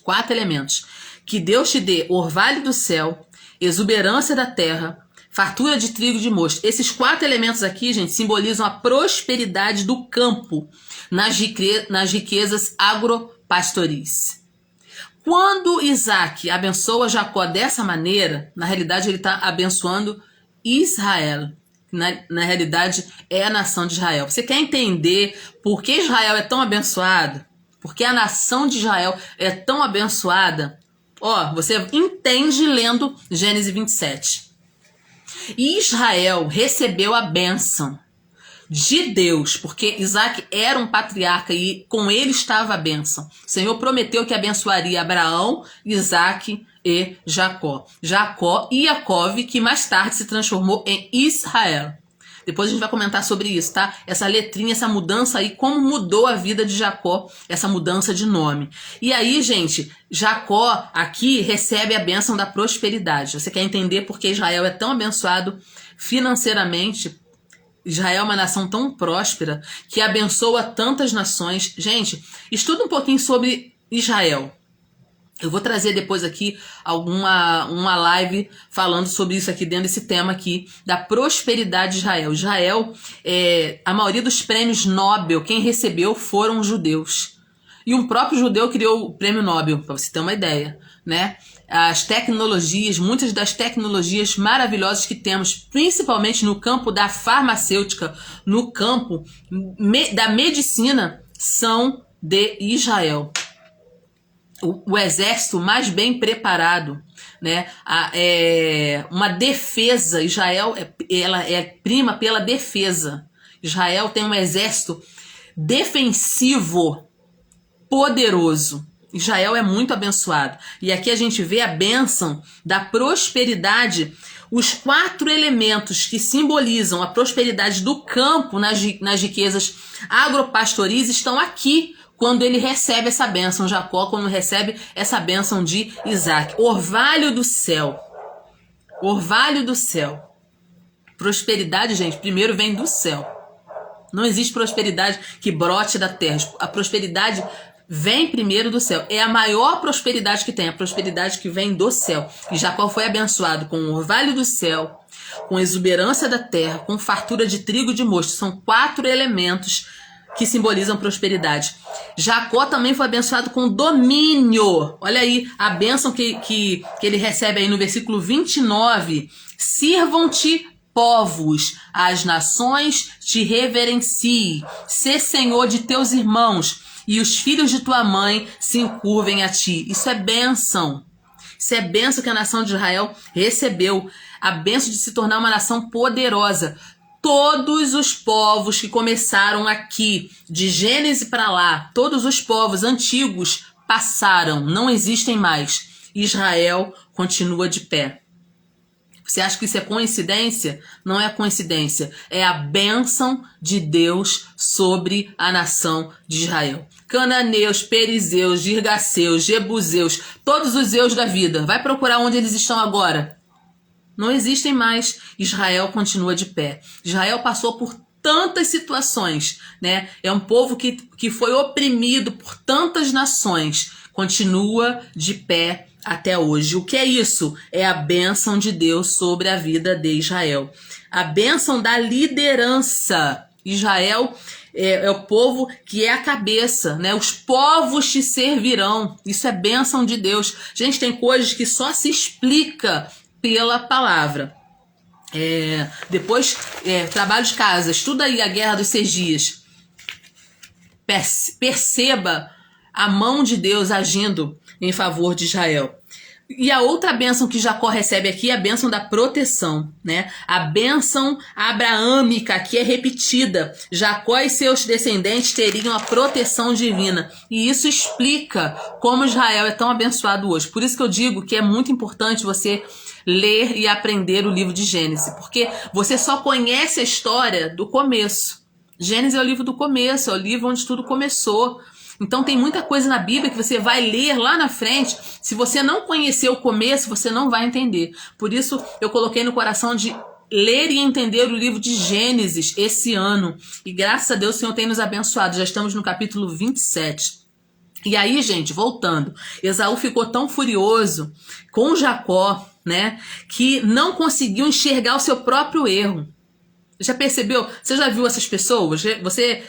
4 elementos. Que Deus te dê o orvalho do céu, exuberância da terra, fartura de trigo e de mosto. Esses 4 elementos aqui, gente, simbolizam a prosperidade do campo nas riquezas agropastoris. Quando Isaac abençoa Jacó dessa maneira, na realidade ele está abençoando Israel. Na realidade é a nação de Israel. Você quer entender por que Israel é tão abençoado? Por que a nação de Israel é tão abençoada? Você entende lendo Gênesis 27. E Israel recebeu a bênção de Deus, porque Isaac era um patriarca e com ele estava a bênção. O Senhor prometeu que abençoaria Abraão, Isaac e Jacó. Jacó e Iacov, que mais tarde se transformou em Israel. Depois a gente vai comentar sobre isso, tá? Essa letrinha, essa mudança aí, como mudou a vida de Jacó, essa mudança de nome. E aí, gente, Jacó aqui recebe a bênção da prosperidade. Você quer entender por que Israel é tão abençoado financeiramente? Israel é uma nação tão próspera que abençoa tantas nações. Gente, estuda um pouquinho sobre Israel. Eu vou trazer depois aqui uma live falando sobre isso aqui, dentro desse tema aqui, da prosperidade de Israel. Israel, a maioria dos prêmios Nobel, quem recebeu foram judeus. E um próprio judeu criou o prêmio Nobel, para você ter uma ideia, né? As tecnologias, muitas das tecnologias maravilhosas que temos, principalmente no campo da farmacêutica, no campo da medicina, são de Israel. O exército mais bem preparado, né? Uma defesa. Israel ela é prima pela defesa. Israel tem um exército defensivo poderoso. Israel é muito abençoado. E aqui a gente vê a bênção da prosperidade. Os 4 elementos que simbolizam a prosperidade do campo nas riquezas agropastoris estão aqui quando ele recebe essa bênção. Jacó, quando recebe essa bênção de Isaac. Orvalho do céu. Orvalho do céu. Prosperidade, gente, primeiro vem do céu. Não existe prosperidade que brote da terra. A prosperidade vem primeiro do céu. É a maior prosperidade que tem, a prosperidade que vem do céu. E Jacó foi abençoado com o orvalho do céu, com exuberância da terra, com fartura de trigo e de mosto. São 4 elementos que simbolizam prosperidade. Jacó também foi abençoado com domínio. Olha aí a bênção que ele recebe aí no versículo 29. Sirvam-te povos, as nações te reverenciem. Sê senhor de teus irmãos, e os filhos de tua mãe se encurvem a ti. Isso é bênção. Isso é bênção que a nação de Israel recebeu. A bênção de se tornar uma nação poderosa. Todos os povos que começaram aqui, de Gênesis para lá, todos os povos antigos passaram, não existem mais. Israel continua de pé. Você acha que isso é coincidência? Não é coincidência. É a bênção de Deus sobre a nação de Israel. Cananeus, perizeus, girgaceus, jebuseus, todos os zeus da vida. Vai procurar onde eles estão agora. Não existem mais. Israel continua de pé. Israel passou por tantas situações, né? É um povo que foi oprimido por tantas nações. Continua de pé até hoje. O que é isso? É a bênção de Deus sobre a vida de Israel. A bênção da liderança. Israel é o povo que é a cabeça, né? Os povos te servirão. Isso é bênção de Deus. Gente, tem coisas que só se explica pela palavra. Depois, trabalho de casa. Estuda aí a Guerra dos 6 Dias. Perceba a mão de Deus agindo em favor de Israel. E a outra bênção que Jacó recebe aqui é a bênção da proteção, né? A bênção abraâmica que é repetida. Jacó e seus descendentes teriam a proteção divina. E isso explica como Israel é tão abençoado hoje. Por isso que eu digo que é muito importante você ler e aprender o livro de Gênesis, porque você só conhece a história do começo. Gênesis é o livro do começo, é o livro onde tudo começou. Então tem muita coisa na Bíblia que você vai ler lá na frente. Se você não conhecer o começo, você não vai entender. Por isso eu coloquei no coração de ler e entender o livro de Gênesis esse ano. E graças a Deus o Senhor tem nos abençoado. Já estamos no capítulo 27. E aí, gente, voltando. Esaú ficou tão furioso com Jacó, né, que não conseguiu enxergar o seu próprio erro. Já percebeu? Você já viu essas pessoas? Você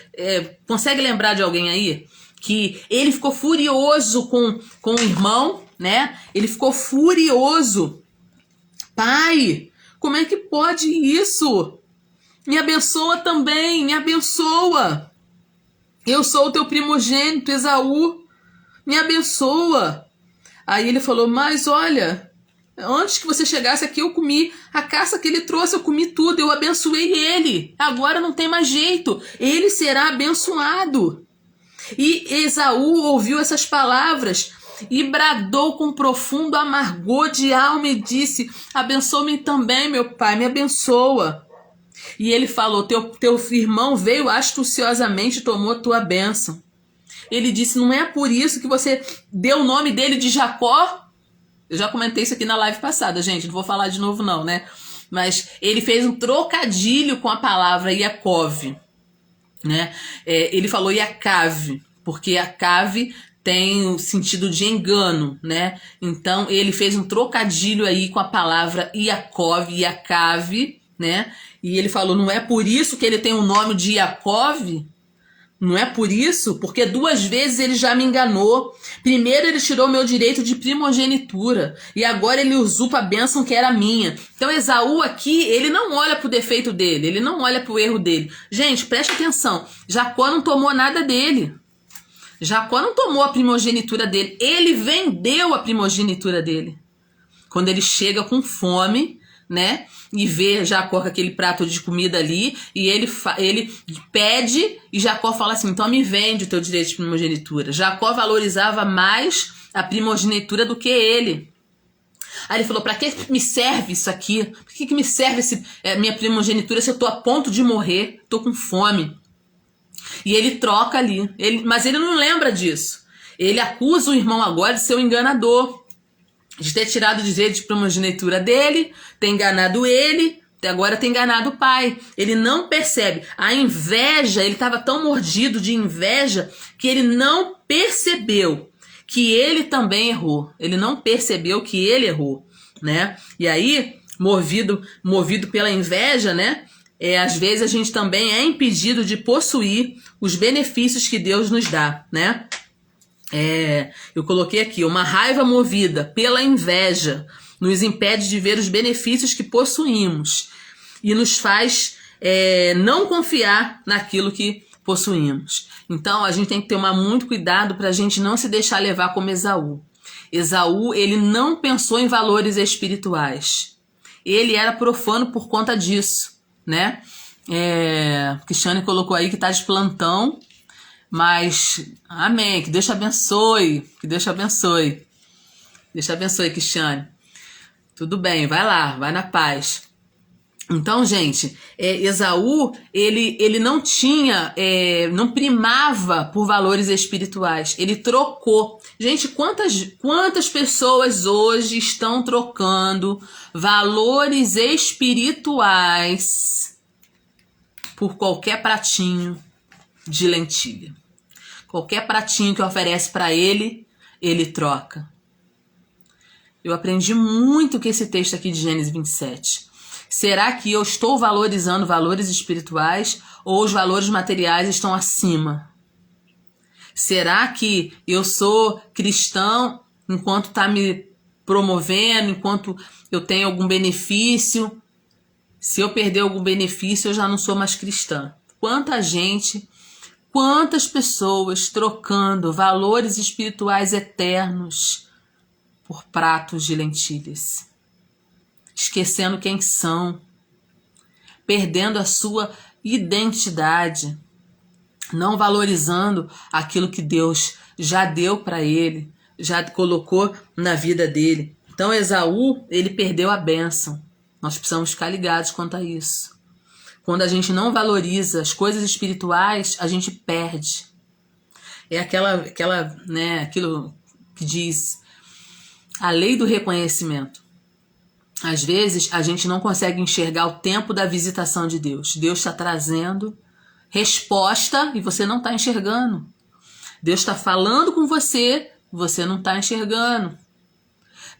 consegue lembrar de alguém aí? Que ele ficou furioso com o irmão, né? Ele ficou furioso. Pai, como é que pode isso? Me abençoa também, me abençoa. Eu sou o teu primogênito, Esaú. Me abençoa. Aí ele falou, mas olha, antes que você chegasse aqui eu comi a caça que ele trouxe, eu comi tudo, eu abençoei ele. Agora não tem mais jeito, ele será abençoado. E Esaú ouviu essas palavras e bradou com profundo amargor de alma e disse, abençoa-me também, meu pai, me abençoa. E ele falou, teu irmão veio astuciosamente e tomou a tua bênção. Ele disse, não é por isso que você deu o nome dele de Jacó? Eu já comentei isso aqui na live passada, gente, não vou falar de novo não, né? Mas ele fez um trocadilho com a palavra Yaakov, né? Ele falou Yaakov, porque Yaakov tem o sentido de engano, né? Então ele fez um trocadilho aí com a palavra Yaakov, né? E ele falou, não é por isso que ele tem o nome de Yaakov? Não é por isso? Porque 2 vezes ele já me enganou. Primeiro ele tirou meu direito de primogenitura. E agora ele usurpa a bênção que era minha. Então Esaú aqui, ele não olha pro defeito dele. Ele não olha pro erro dele. Gente, preste atenção. Jacó não tomou nada dele. Jacó não tomou a primogenitura dele. Ele vendeu a primogenitura dele. Quando ele chega com fome, né? E vê Jacó com aquele prato de comida ali, e ele pede, e Jacó fala assim, então me vende o teu direito de primogenitura. Jacó valorizava mais a primogenitura do que ele. Aí ele falou, pra que me serve isso aqui? Por que me serve minha primogenitura se eu tô a ponto de morrer? Tô com fome. E ele troca ali, mas ele não lembra disso. Ele acusa o irmão agora de ser um enganador, de ter tirado o direito de primogenitura dele, ter enganado ele, agora ter enganado o pai. Ele não percebe. A inveja, ele estava tão mordido de inveja que ele não percebeu que ele também errou. Ele não percebeu que ele errou, né? E aí, movido pela inveja, né? Às vezes a gente também é impedido de possuir os benefícios que Deus nos dá, né? Eu coloquei aqui, uma raiva movida pela inveja nos impede de ver os benefícios que possuímos e nos faz não confiar naquilo que possuímos. Então a gente tem que tomar muito cuidado para a gente não se deixar levar como Esaú. Esaú, ele não pensou em valores espirituais. Ele era profano por conta disso, né? Cristiane colocou aí que está de plantão. Mas, amém, que Deus te abençoe, que Deus te abençoe. Deus te abençoe, Cristiane. Tudo bem, vai lá, vai na paz. Então, gente, Esaú, ele não tinha, não primava por valores espirituais, ele trocou. Gente, quantas pessoas hoje estão trocando valores espirituais por qualquer pratinho de lentilha? Qualquer pratinho que oferece para ele, ele troca. Eu aprendi muito com esse texto aqui de Gênesis 27. Será que eu estou valorizando valores espirituais ou os valores materiais estão acima? Será que eu sou cristão enquanto está me promovendo, enquanto eu tenho algum benefício? Se eu perder algum benefício, eu já não sou mais cristã. Quantas pessoas trocando valores espirituais eternos por pratos de lentilhas, esquecendo quem são, perdendo a sua identidade, não valorizando aquilo que Deus já deu para ele, já colocou na vida dele. Então Esaú, ele perdeu a bênção. Nós precisamos ficar ligados quanto a isso. Quando a gente não valoriza as coisas espirituais, a gente perde. É aquilo que diz a lei do reconhecimento. Às vezes, a gente não consegue enxergar o tempo da visitação de Deus. Deus está trazendo resposta e você não está enxergando. Deus está falando com você e você não está enxergando.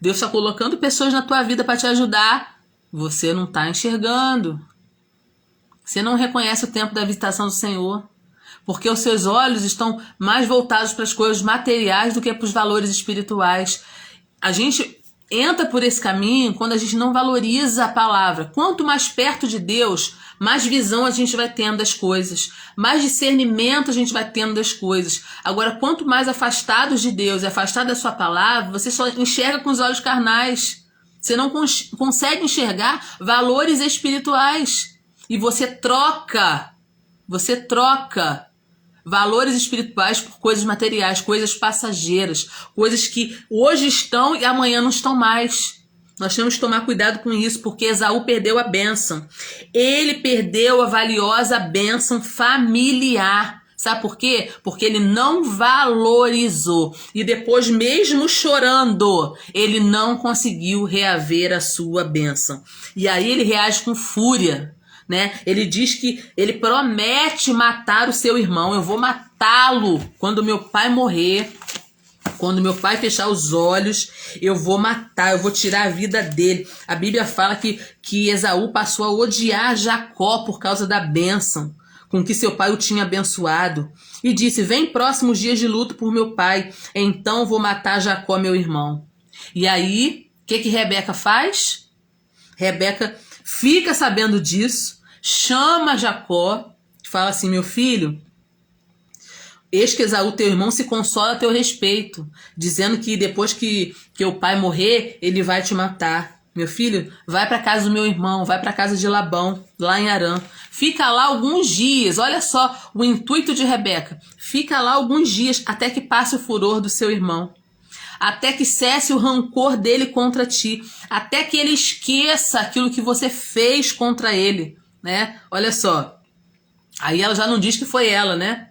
Deus está colocando pessoas na tua vida para te ajudar, você não está enxergando. Você não reconhece o tempo da visitação do Senhor, porque os seus olhos estão mais voltados para as coisas materiais do que para os valores espirituais. A gente entra por esse caminho quando a gente não valoriza a palavra. Quanto mais perto de Deus, mais visão a gente vai tendo das coisas, mais discernimento a gente vai tendo das coisas. Agora, quanto mais afastados de Deus e afastados da sua palavra, você só enxerga com os olhos carnais. Você não consegue enxergar valores espirituais. E você troca valores espirituais por coisas materiais, coisas passageiras, coisas que hoje estão e amanhã não estão mais. Nós temos que tomar cuidado com isso, porque Esaú perdeu a bênção. Ele perdeu a valiosa bênção familiar. Sabe por quê? Porque ele não valorizou. E depois, mesmo chorando, ele não conseguiu reaver a sua bênção. E aí ele reage com fúria, né? Ele diz que ele promete matar o seu irmão. Eu vou matá-lo quando meu pai morrer. Quando meu pai fechar os olhos, eu vou matar, eu vou tirar a vida dele. A Bíblia fala que Esaú passou a odiar Jacó por causa da bênção. com que seu pai o tinha abençoado, e disse: vem próximos dias de luto por meu pai, então vou matar Jacó, meu irmão. E aí, o que Rebeca faz? Rebeca fica sabendo disso, chama Jacó, fala assim: meu filho, eis que Esaú, teu irmão, se consola a teu respeito, dizendo que depois que o pai morrer, ele vai te matar. Meu filho, vai para casa do meu irmão, vai para casa de Labão, lá em Harã. Fica lá alguns dias, olha só o intuito de Rebeca. Fica lá alguns dias até que passe o furor do seu irmão, até que cesse o rancor dele contra ti, até que ele esqueça aquilo que você fez contra ele, né? Olha só, aí ela já não diz que foi ela, né?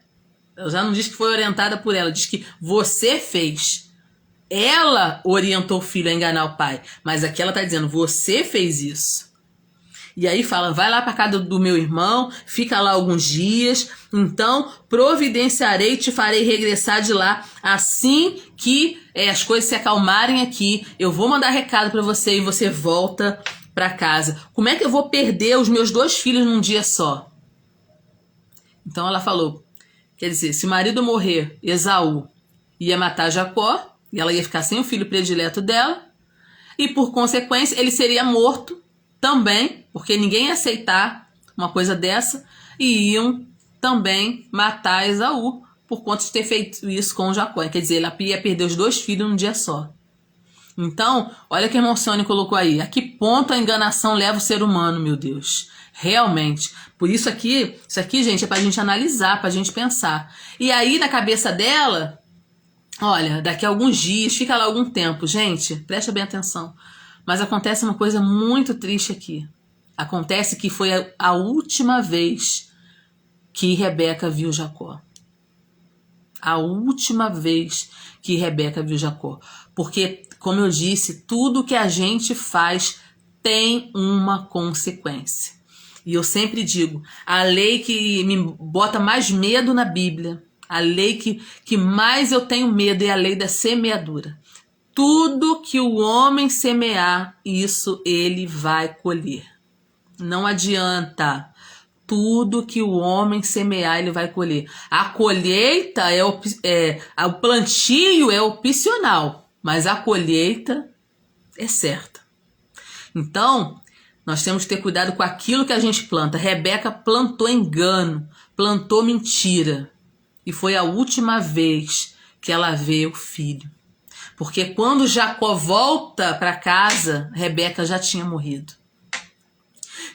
Ela já não diz que foi orientada por ela, diz que você fez. Ela orientou o filho a enganar o pai, mas aqui ela está dizendo: você fez isso. E aí fala: vai lá para casa do meu irmão, fica lá alguns dias, então providenciarei e te farei regressar de lá assim que as coisas se acalmarem aqui. Eu vou mandar recado para você e você volta para casa. Como é que eu vou perder os meus 2 filhos num dia só? Então ela falou, quer dizer, se o marido morrer, Esaú ia matar Jacó, e ela ia ficar sem o filho predileto dela, e por consequência ele seria morto também, porque ninguém ia aceitar uma coisa dessa, e iam também matar Esaú por conta de ter feito isso com Jacó. Quer dizer, ela ia perder os 2 filhos num dia só. Então, olha o que a irmã Sônia colocou aí. A que ponto a enganação leva o ser humano, meu Deus? Realmente. Por isso aqui, gente, é pra gente analisar, pra gente pensar. E aí, na cabeça dela, olha, daqui a alguns dias, fica lá algum tempo. Gente, presta bem atenção. Mas acontece uma coisa muito triste aqui. Acontece que foi a última vez que Rebeca viu Jacó. A última vez que Rebeca viu Jacó. Porque, como eu disse, tudo que a gente faz tem uma consequência. E eu sempre digo, a lei que me bota mais medo na Bíblia, a lei que mais eu tenho medo é a lei da semeadura. Tudo que o homem semear, isso ele vai colher. Não adianta. Tudo que o homem semear, ele vai colher. A colheita o plantio é opcional, mas a colheita é certa. Então, nós temos que ter cuidado com aquilo que a gente planta. Rebeca plantou engano, plantou mentira. E foi a última vez que ela vê o filho. Porque quando Jacó volta para casa, Rebeca já tinha morrido.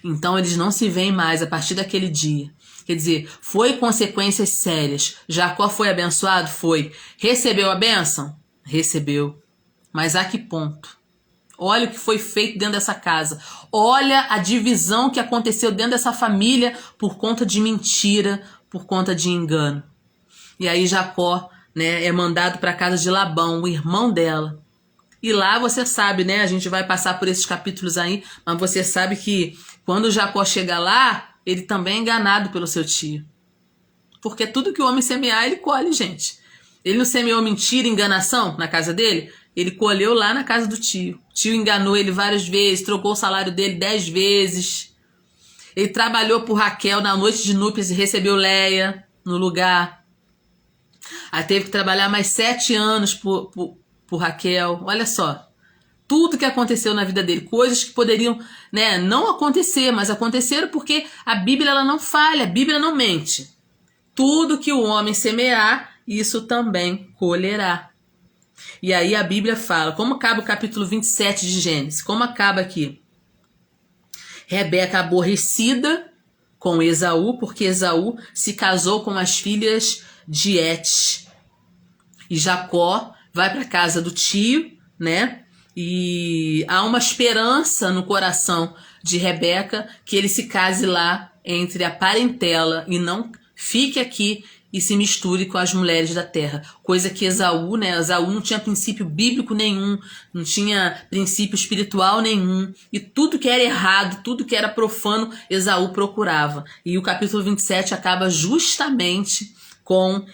Então eles não se veem mais a partir daquele dia. Quer dizer, foi consequências sérias. Jacó foi abençoado? Foi. Recebeu a bênção? Recebeu. Mas a que ponto? Olha o que foi feito dentro dessa casa. Olha a divisão que aconteceu dentro dessa família por conta de mentira, por conta de engano. E aí Jacó, né, é mandado para a casa de Labão, o irmão dela. E lá você sabe, né, a gente vai passar por esses capítulos aí, mas você sabe que quando Jacó chega lá, ele também é enganado pelo seu tio. Porque tudo que o homem semear, ele colhe, gente. Ele não semeou mentira, enganação na casa dele? Ele colheu lá na casa do tio. O tio enganou ele várias vezes, trocou o salário dele 10 vezes. Ele trabalhou por Raquel na noite de núpcias e recebeu Leia no lugar. Aí teve que trabalhar mais 7 anos por Raquel. Olha só. Tudo que aconteceu na vida dele. Coisas que poderiam, né, não acontecer, mas aconteceram porque a Bíblia ela não falha, a Bíblia não mente. Tudo que o homem semear, isso também colherá. E aí a Bíblia fala, como acaba o capítulo 27 de Gênesis? Como acaba aqui? Rebeca aborrecida com Esaú, porque Esaú se casou com as filhas de Et. E Jacó vai para a casa do tio, né? E há uma esperança no coração de Rebeca que ele se case lá entre a parentela e não fique aqui e se misture com as mulheres da terra. Coisa que Esaú, né? Esaú não tinha princípio bíblico nenhum, não tinha princípio espiritual nenhum. E tudo que era errado, tudo que era profano, Esaú procurava. E o capítulo 27 acaba justamente com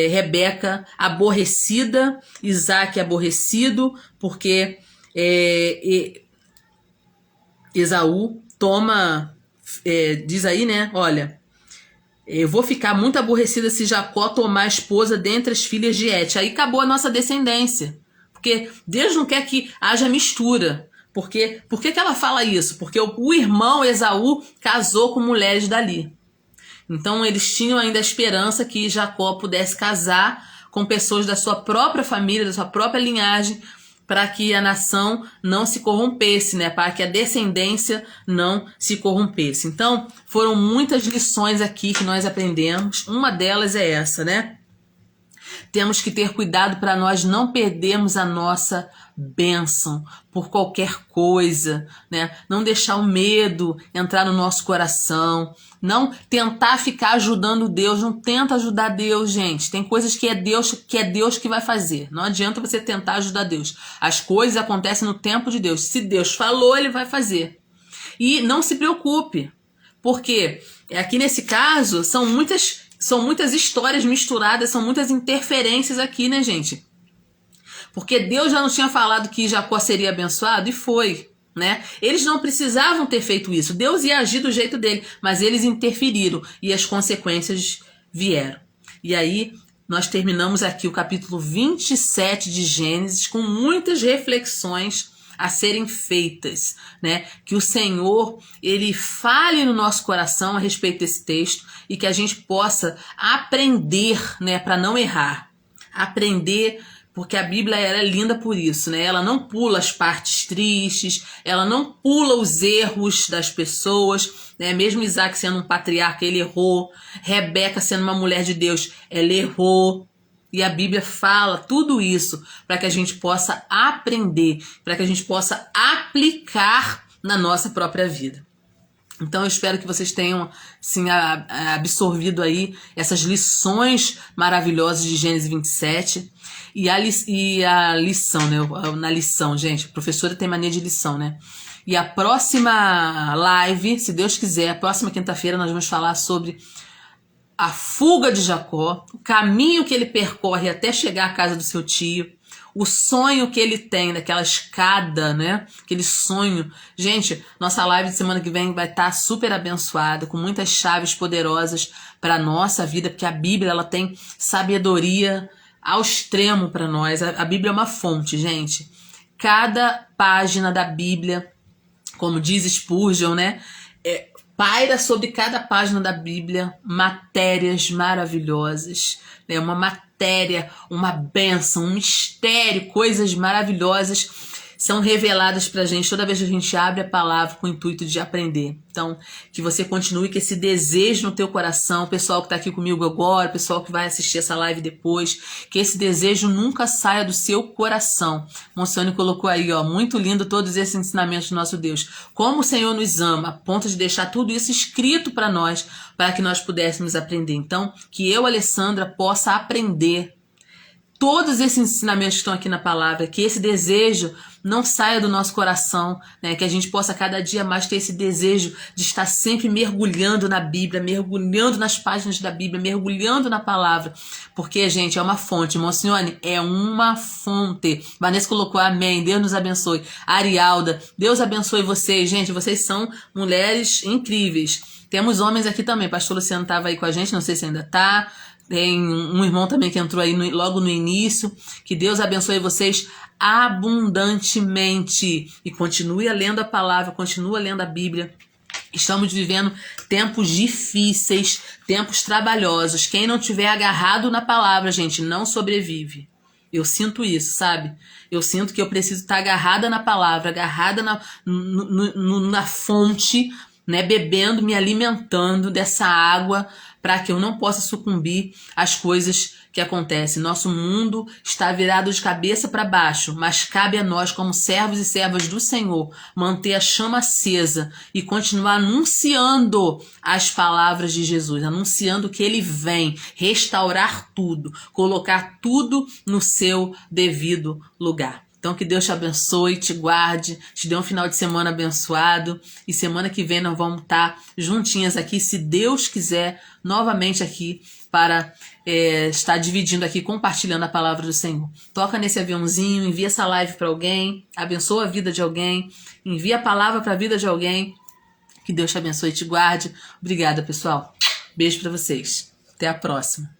Rebeca aborrecida, Isaac aborrecido, porque Esaú toma, diz aí, né? Olha, Eu vou ficar muito aborrecida se Jacó tomar a esposa dentre as filhas de Et. Aí acabou a nossa descendência. Porque Deus não quer que haja mistura. Por que ela fala isso? Porque o irmão Esaú casou com mulheres dali. Então eles tinham ainda a esperança que Jacó pudesse casar com pessoas da sua própria família, da sua própria linhagem, para que a nação não se corrompesse, né? Para que a descendência não se corrompesse. Então, foram muitas lições aqui que nós aprendemos. Uma delas é essa, né? Temos que ter cuidado para nós não perdermos a nossa bênção por qualquer coisa, né? Não deixar o medo entrar no nosso coração, não tentar ficar ajudando Deus, não tenta ajudar Deus, gente. Tem coisas que é Deus que vai fazer. Não adianta você tentar ajudar Deus. As coisas acontecem no tempo de Deus. Se Deus falou, ele vai fazer. E não se preocupe, porque aqui nesse caso são muitas histórias misturadas, são muitas interferências aqui, né, gente? Porque Deus já não tinha falado que Jacó seria abençoado e foi, né? Eles não precisavam ter feito isso. Deus ia agir do jeito dele, mas eles interferiram e as consequências vieram. E aí nós terminamos aqui o capítulo 27 de Gênesis com muitas reflexões a serem feitas, né? Que o Senhor, ele fale no nosso coração a respeito desse texto e que a gente possa aprender, né, para não errar. Aprender, porque a Bíblia era linda por isso, né? Ela não pula as partes tristes, ela não pula os erros das pessoas, né? Mesmo Isaac sendo um patriarca, ele errou. Rebeca sendo uma mulher de Deus, ela errou. E a Bíblia fala tudo isso para que a gente possa aprender, para que a gente possa aplicar na nossa própria vida. Então eu espero que vocês tenham assim, absorvido aí essas lições maravilhosas de Gênesis 27 e a lição, né? Na lição, gente, a professora tem mania de lição, né? E a próxima live, se Deus quiser, a próxima quinta-feira nós vamos falar sobre a fuga de Jacó, o caminho que ele percorre até chegar à casa do seu tio, o sonho que ele tem daquela escada, né? Aquele sonho. Gente, nossa live de semana que vem vai estar super abençoada, com muitas chaves poderosas para a nossa vida, porque a Bíblia ela tem sabedoria ao extremo para nós. A Bíblia é uma fonte, gente. Cada página da Bíblia, como diz Spurgeon, né? Paira sobre cada página da Bíblia matérias maravilhosas, né? Uma matéria, uma bênção, um mistério, coisas maravilhosas são reveladas pra gente toda vez que a gente abre a palavra com o intuito de aprender. Então, que você continue com esse desejo no teu coração, o pessoal que tá aqui comigo agora, o pessoal que vai assistir essa live depois, que esse desejo nunca saia do seu coração. Monsione colocou aí, ó, muito lindo todos esses ensinamentos do nosso Deus. Como o Senhor nos ama, a ponto de deixar tudo isso escrito para nós, para que nós pudéssemos aprender. Então, que eu, Alessandra, possa aprender todos esses ensinamentos que estão aqui na palavra, que esse desejo não saia do nosso coração, né? Que a gente possa cada dia mais ter esse desejo de estar sempre mergulhando na Bíblia, mergulhando nas páginas da Bíblia, mergulhando na palavra, porque, gente, é uma fonte. Monsione, é uma fonte. Vanessa colocou amém, Deus nos abençoe. Arialda, Deus abençoe vocês, gente, vocês são mulheres incríveis. Temos homens aqui também, pastor Luciano estava aí com a gente, não sei se ainda está. Tem um irmão também que entrou aí logo no início. Que Deus abençoe vocês abundantemente. E continue lendo a palavra, continue lendo a Bíblia. Estamos vivendo tempos difíceis, tempos trabalhosos. Quem não tiver agarrado na palavra, gente, não sobrevive. Eu sinto isso, sabe? Eu sinto que eu preciso estar agarrada na palavra, agarrada na fonte, né? Bebendo, me alimentando dessa água, para que eu não possa sucumbir às coisas que acontecem. Nosso mundo está virado de cabeça para baixo, mas cabe a nós, como servos e servas do Senhor, manter a chama acesa e continuar anunciando as palavras de Jesus, anunciando que Ele vem restaurar tudo, colocar tudo no seu devido lugar. Então que Deus te abençoe, te guarde, te dê um final de semana abençoado e semana que vem nós vamos estar juntinhas aqui, se Deus quiser, novamente aqui para estar dividindo aqui, compartilhando a palavra do Senhor. Toca nesse aviãozinho, envia essa live para alguém, abençoa a vida de alguém, envia a palavra para a vida de alguém. Que Deus te abençoe e te guarde. Obrigada, pessoal. Beijo para vocês. Até a próxima.